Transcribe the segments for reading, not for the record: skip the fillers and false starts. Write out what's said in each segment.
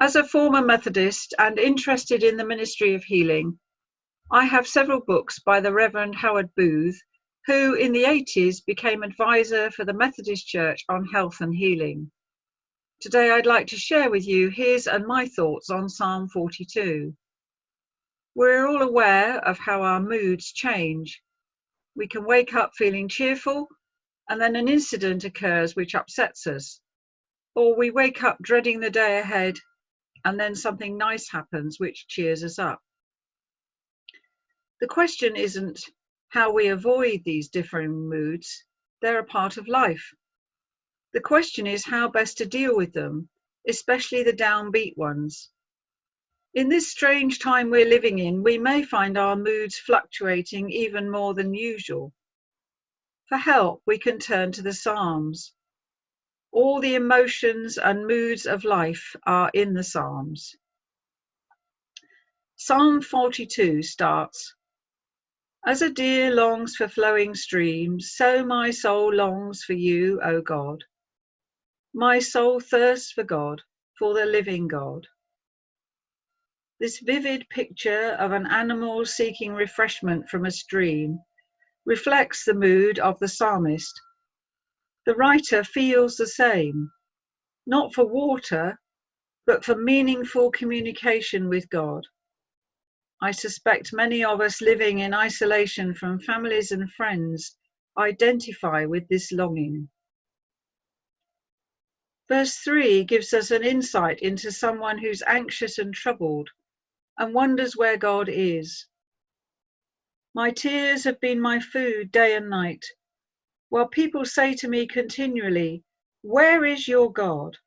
As a former Methodist and interested in the ministry of healing, I have several books by the Reverend Howard Booth, who in the 80s became advisor for the Methodist Church on health and healing. Today I'd like to share with you his and my thoughts on Psalm 42. We're all aware of how our moods change. We can wake up feeling cheerful, and then an incident occurs which upsets us. Or we wake up dreading the day ahead, and then something nice happens which cheers us up. The question isn't how we avoid these differing moods. They're a part of life. The question is how best to deal with them, especially the downbeat ones. In this strange time we're living in, we may find our moods fluctuating even more than usual. For help, we can turn to the Psalms. All the emotions and moods of life are in the Psalms. Psalm 42 starts, "As a deer longs for flowing streams, so my soul longs for you, O God. My soul thirsts for God, for the living God." This vivid picture of an animal seeking refreshment from a stream reflects the mood of the psalmist. The writer feels the same, not for water, but for meaningful communication with God. I suspect many of us living in isolation from families and friends identify with this longing. Verse 3 gives us an insight into someone who's anxious and troubled and wonders where God is. "My tears have been my food day and night, while people say to me continually, 'Where is your God?'"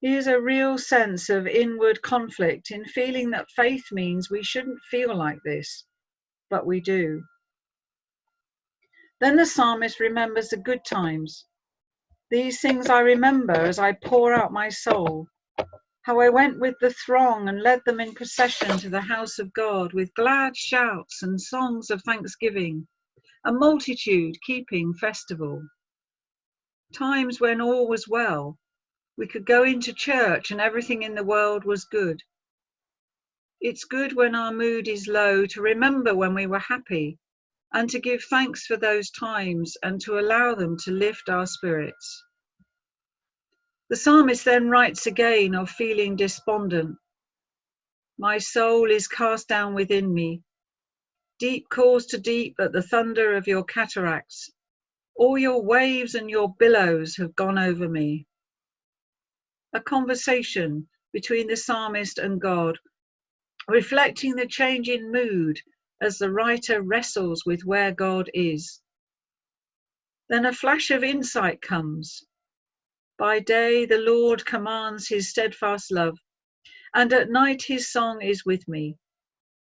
Here's a real sense of inward conflict in feeling that faith means we shouldn't feel like this, but we do. Then the psalmist remembers the good times. "These things I remember as I pour out my soul, how I went with the throng and led them in procession to the house of God with glad shouts and songs of thanksgiving, a multitude keeping festival." Times when all was well. We could go into church and everything in the world was good. It's good when our mood is low to remember when we were happy and to give thanks for those times and to allow them to lift our spirits. The psalmist then writes again of feeling despondent. "My soul is cast down within me. Deep calls to deep at the thunder of your cataracts. All your waves and your billows have gone over me." A conversation between the psalmist and God, reflecting the change in mood as the writer wrestles with where God is. Then a flash of insight comes. By day the Lord commands his steadfast love, and at night his song is with me,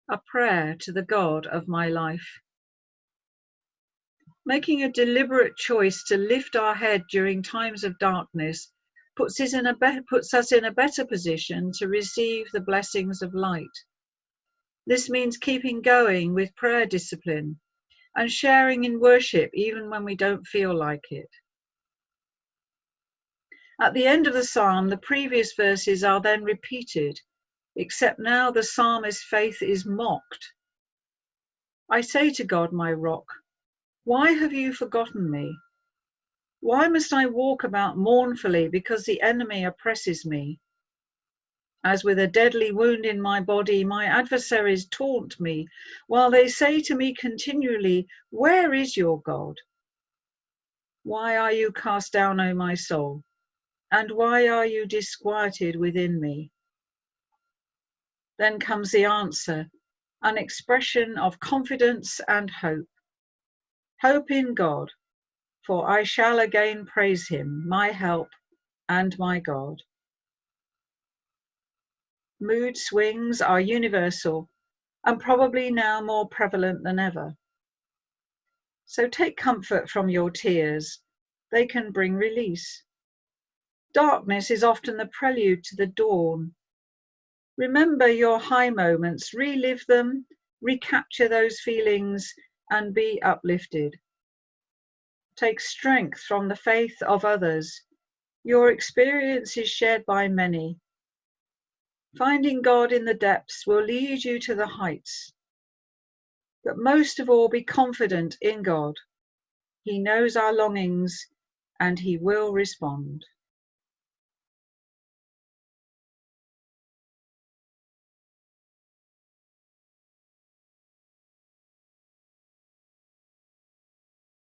a prayer to the God of my life. Making a deliberate choice to lift our head during times of darkness puts us in a better position to receive the blessings of light. This means keeping going with prayer discipline and sharing in worship even when we don't feel like it. At the end of the psalm, the previous verses are then repeated, except now the psalmist's faith is mocked. "I say to God, my rock, why have you forgotten me? Why must I walk about mournfully because the enemy oppresses me? As with a deadly wound in my body, my adversaries taunt me, while they say to me continually, 'Where is your God?' Why are you cast down, O my soul? And why are you disquieted within me?" Then comes the answer, an expression of confidence and hope. Hope in God, for I shall again praise him, my help and my God. Mood swings are universal and probably now more prevalent than ever. So take comfort from your tears. They can bring release. Darkness is often the prelude to the dawn. Remember your high moments, relive them, recapture those feelings, and be uplifted. Take strength from the faith of others. Your experience is shared by many, Finding God in the depths will lead you to the heights. But most of all, be confident in God. He knows our longings and he will respond.